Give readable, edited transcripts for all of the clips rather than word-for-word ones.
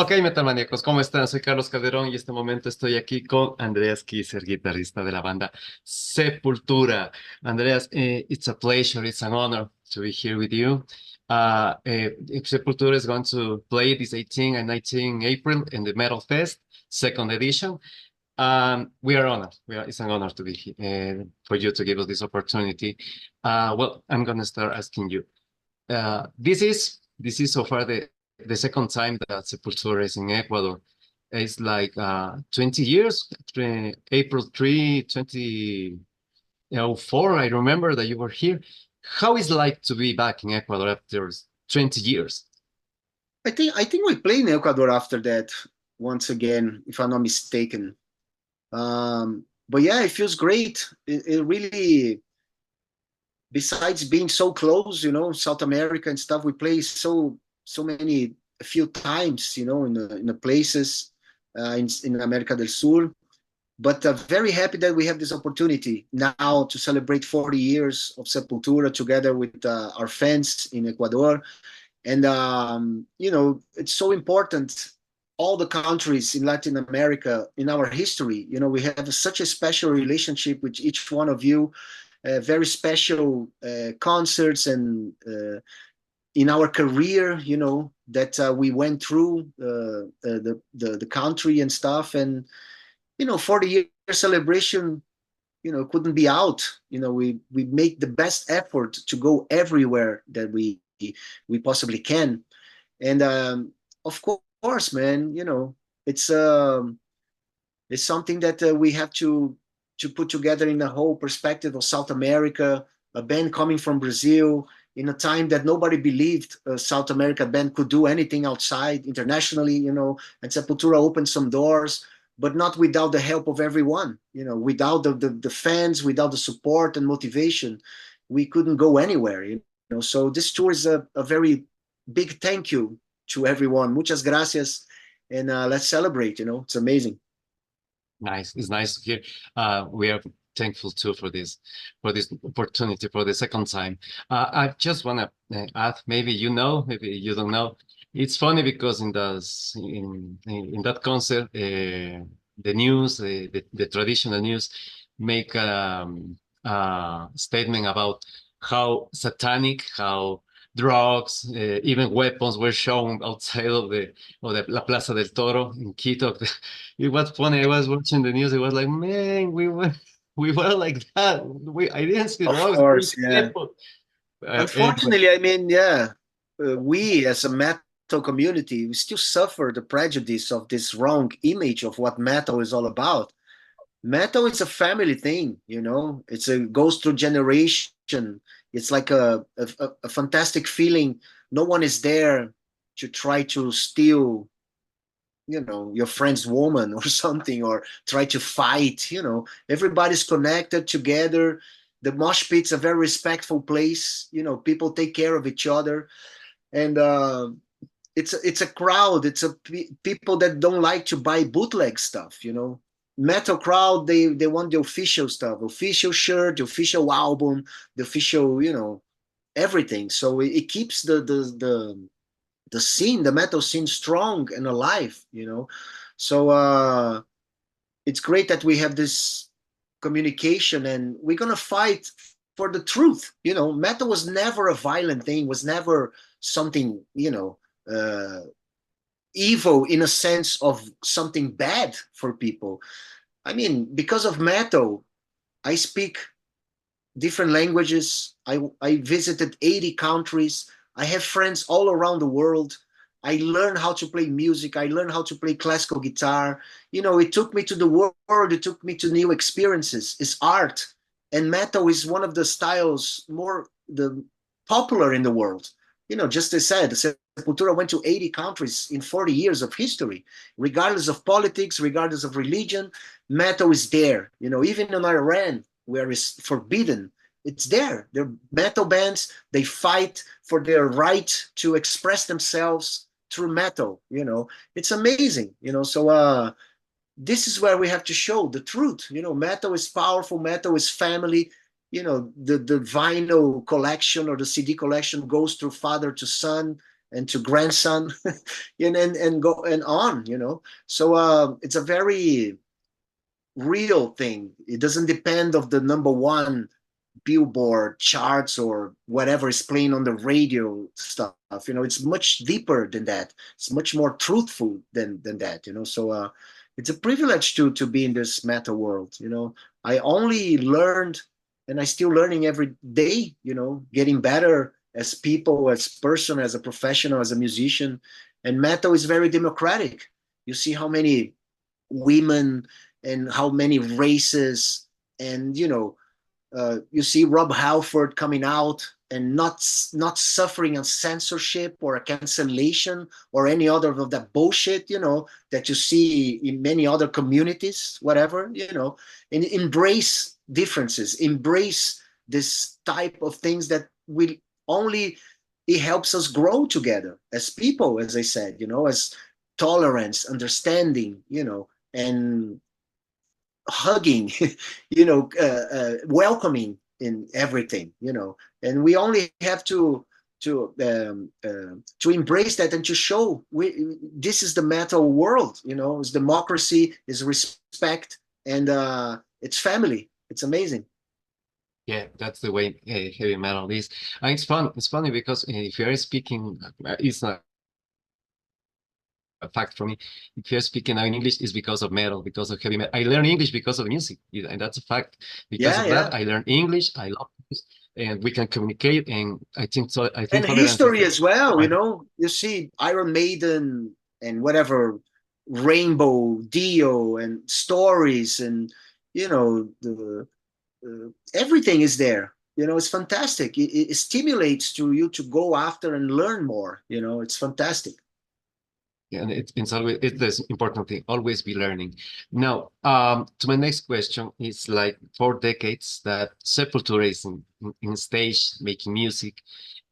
Ok, Metalmaníacos, ¿cómo están? Soy Carlos Calderón y este momento estoy aquí con Andreas Kisser, guitarrista de la banda Sepultura. Andreas, it's a pleasure, it's an honor to be here with you. Sepultura is going to play this 18 and 19 April in the Metal Fest, second edition. We are honored. It's an honor to be here, for you to give us this opportunity. Well, I'm going to start asking you. This is so far the second time that Sepultura is in Ecuador. It's like 20 years, April 3, 2004. I remember that you were here. How is it like to be back in Ecuador after 20 years? I think we played in Ecuador after that once again, if I'm not mistaken. But yeah, it feels great. It really, besides being so close, South America and stuff, we play so many a few times, in the places in America del Sur. But very happy that we have this opportunity now to celebrate 40 years of Sepultura together with our fans in Ecuador. And it's so important. All the countries in Latin America in our history, we have such a special relationship with each one of you. Very special concerts and in our career, that we went through the country and stuff. And 40-year celebration, couldn't be out. We make the best effort to go everywhere that we possibly can. And of course, man, it's something that we have to put together in the whole perspective of South America, a band coming from Brazil in a time that nobody believed a South America band could do anything outside internationally, and Sepultura opened some doors, but not without the help of everyone, without the fans, without the support and motivation, we couldn't go anywhere, So this tour is a very big thank you to everyone. Muchas gracias. And let's celebrate, it's amazing. Nice. It's nice to hear. We are thankful too for this opportunity for the second time. I just want to add, maybe maybe you don't know. It's funny because in that concert, the news, the traditional news, make a statement about how satanic, how drugs, even weapons were shown outside of the La Plaza del Toro in Quito. It was funny. I was watching the news. It was like, man, we were like that. I didn't see Of drugs. course, yeah. Anyway, Unfortunately, I mean, yeah, we as a metal community, we still suffer the prejudice of this wrong image of what metal is all about. Metal is a family thing, goes through generation. It's like a fantastic feeling. No one is there to try to steal, your friend's woman or something, or try to fight. Everybody's connected together. The mosh pit's a very respectful place. People take care of each other, and it's a crowd. It's people that don't like to buy bootleg stuff. Metal crowd, they want the official stuff, official shirt, the official album, the official, everything. So it keeps the scene, the metal scene, strong and alive. So it's great that we have this communication, and we're gonna fight for the truth. Metal was never a violent thing, was never something evil in a sense of something bad for people. I mean, because of metal, I speak different languages. I visited 80 countries. I have friends all around the world. I learned how to play music. I learned how to play classical guitar. It took me to the world. It took me to new experiences. It's art. And metal is one of the styles more popular in the world. Just as I said, Sepultura went to 80 countries in 40 years of history. Regardless of politics, regardless of religion, metal is there. Even in Iran, where it's forbidden, it's there. They're metal bands. They fight for their right to express themselves through metal. It's amazing. So this is where we have to show the truth. Metal is powerful. Metal is family. The vinyl collection or the CD collection goes through father to son, and to grandson, and go and on, So it's a very real thing. It doesn't depend of the #1 Billboard charts or whatever is playing on the radio stuff. It's much deeper than that. It's much more truthful than that. So it's a privilege to be in this metal world. I only learned, and I still learning every day. Getting better as people, as person, as a professional, as a musician. And metal is very democratic. You see how many women and how many races, and you see Rob Halford coming out and not suffering a censorship or a cancellation or any other of that bullshit, that you see in many other communities, whatever, and embrace differences, embrace this type of things that will only, it helps us grow together as people, as I said, as tolerance, understanding, and hugging, welcoming in everything, and we only have to embrace that and to show this is the metal world, it's democracy, is respect, and it's family. It's amazing. Yeah, that's the way heavy metal is. And it's fun. It's funny because if you're speaking, it's not a fact for me. If you're speaking now in English, it's because of metal, because of heavy metal. I learn English because of music, and that's a fact. Because of that, I learn English. I love this, and we can communicate. And I think so. I think and history as well. You see Iron Maiden and whatever, Rainbow, Dio, and stories, and the everything is there. It's fantastic. It stimulates to you to go after and learn more. It's fantastic. Yeah, and it's always, it's the important thing, always be learning. Now, to my next question, it's like 4 decades that Sepultura is in stage making music,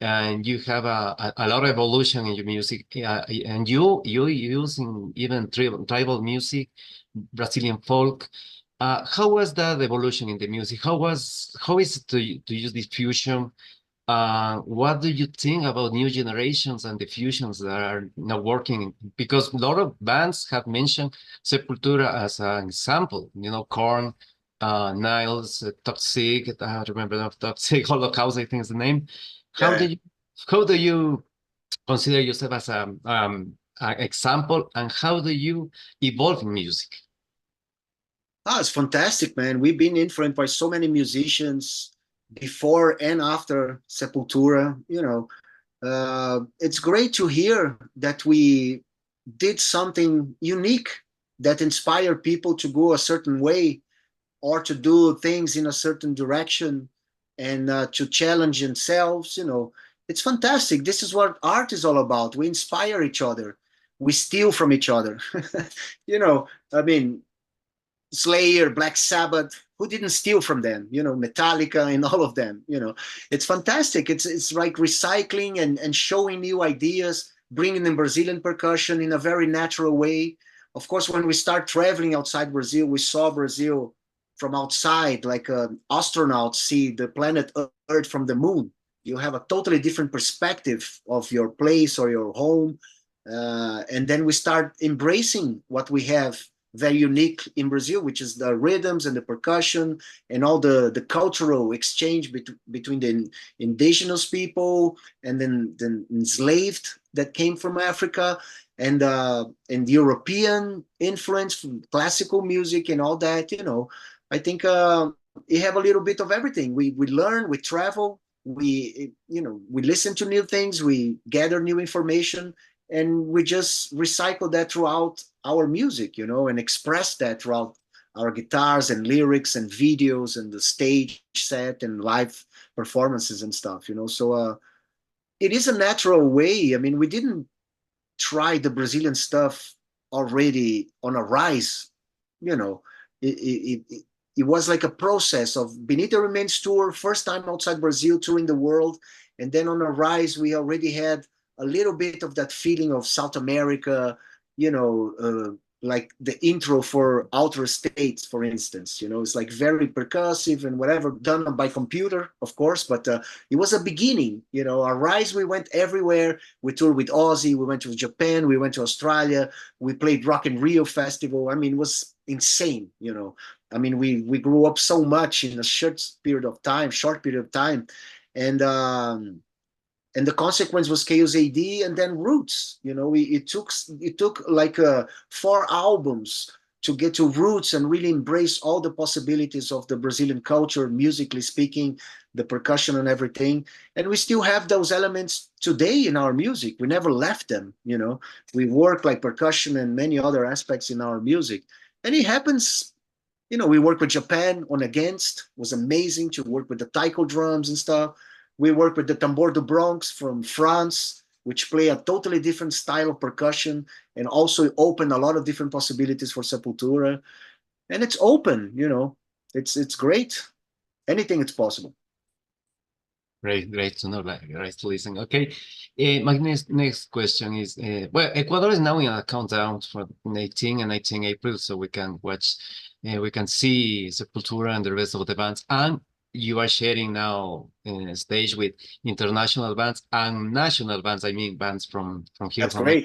and you have a lot of evolution in your music, and you using even tribal music, Brazilian folk. How was that evolution in the music? How is it to use this fusion? What do you think about new generations and the fusions that are now working? Because a lot of bands have mentioned Sepultura as an example. Korn, Niles, Toxic. I remember of Toxic, Holocaust, I think is the name. How do you consider yourself as an example, and how do you evolve in music? It's fantastic, man. We've been influenced by so many musicians before and after Sepultura. It's great to hear that we did something unique that inspired people to go a certain way or to do things in a certain direction, and to challenge themselves. It's fantastic. This is what art is all about. We inspire each other. We steal from each other. I mean, Slayer, Black Sabbath, who didn't steal from them? Metallica and all of them. It's fantastic. It's like recycling and showing new ideas, bringing in Brazilian percussion in a very natural way. Of course, when we start traveling outside Brazil, we saw Brazil from outside, like astronauts see the planet Earth from the moon. You have a totally different perspective of your place or your home. And then we start embracing what we have very unique in Brazil, which is the rhythms and the percussion and all the cultural exchange between the indigenous people and then the enslaved that came from Africa, and the European influence from classical music and all that. I think you have a little bit of everything. We learn, we travel, we listen to new things, we gather new information, and we just recycle that throughout our music, and express that throughout our guitars and lyrics and videos and the stage set and live performances and stuff. So it is a natural way. I mean, we didn't try the Brazilian stuff already on a rise. It was like a process of Beneath the Remains tour, first time outside Brazil, touring the world, and then on a rise we already had a little bit of that feeling of South America, like the intro for Outer States, for instance. It's like very percussive and whatever, done by computer, of course, but it was a beginning. Our rise, we went everywhere. We toured with Ozzy, we went to Japan, we went to Australia, we played Rock in Rio Festival. I mean, it was insane. I mean, we grew up so much in a short period of time, and the consequence was Chaos AD and then Roots. It took like 4 albums to get to Roots and really embrace all the possibilities of the Brazilian culture, musically speaking, the percussion and everything. And we still have those elements today in our music. We never left them. We work like percussion and many other aspects in our music. And it happens. We work with Japan on Against. It was amazing to work with the taiko drums and stuff. We work with the Tambor du Bronx from France, which play a totally different style of percussion and also open a lot of different possibilities for Sepultura. And it's open, it's great. Anything is possible. Great to know, great to listen. Okay, my next question is, well, Ecuador is now in a countdown for 18 and 19 April, so we can watch, we can see Sepultura and the rest of the bands, and you are sharing now stage with international bands and national bands. I mean, bands from here. That's great.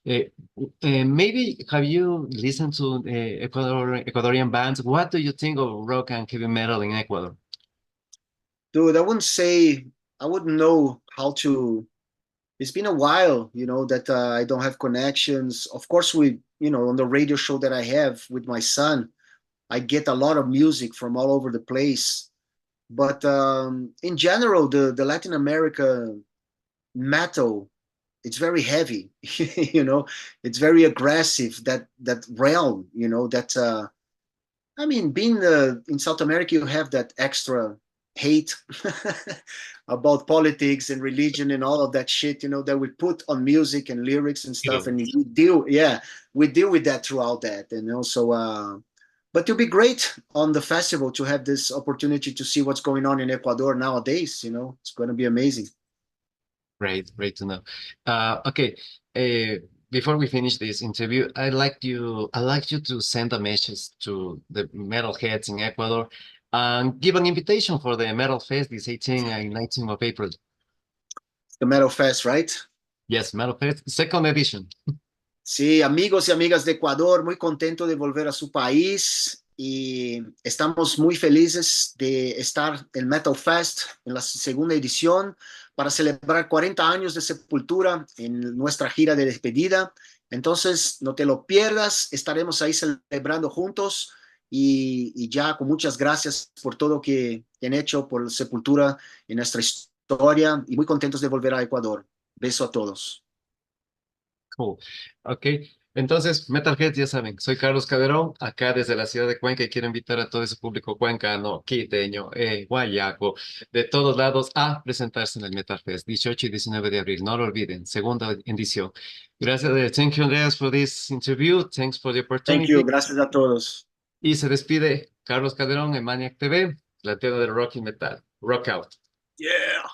Ecuador. Maybe have you listened to Ecuadorian bands? What do you think of rock and heavy metal in Ecuador? Dude, I wouldn't know how to. It's been a while, that I don't have connections. Of course, on the radio show that I have with my son, I get a lot of music from all over the place. But in general, the Latin America metal, it's very heavy, it's very aggressive, that realm, I mean, being in South America, you have that extra hate about politics and religion and all of that shit, that we put on music and lyrics and stuff. And we deal with that throughout that. So but it'll be great on the festival to have this opportunity to see what's going on in Ecuador nowadays. It's going to be amazing. Great to know. Okay, before we finish this interview, I'd like you to send a message to the metalheads in Ecuador and give an invitation for the MetalFest this 18 and 19 of April. The MetalFest, right? Yes, MetalFest, second edition. Sí, amigos y amigas de Ecuador, muy contento de volver a su país y estamos muy felices de estar en MetalFest en la segunda edición para celebrar 40 años de Sepultura en nuestra gira de despedida. Entonces, no te lo pierdas, estaremos ahí celebrando juntos y ya con muchas gracias por todo que han hecho por Sepultura en nuestra historia y muy contentos de volver a Ecuador. Beso a todos. Cool. Ok, entonces, Metalheads, ya saben, soy Carlos Calderón, acá desde la ciudad de Cuenca, y quiero invitar a todo ese público cuencano, quiteño, guayaco, de todos lados a presentarse en el MetalFest, 18 y 19 de abril, no lo olviden, segunda edición. Gracias, thank you, Andreas, for this interview, thanks for the opportunity. Thank you, gracias a todos. Y se despide Carlos Calderón en Maniac TV, la tierra del rock y metal. Rock out. Yeah.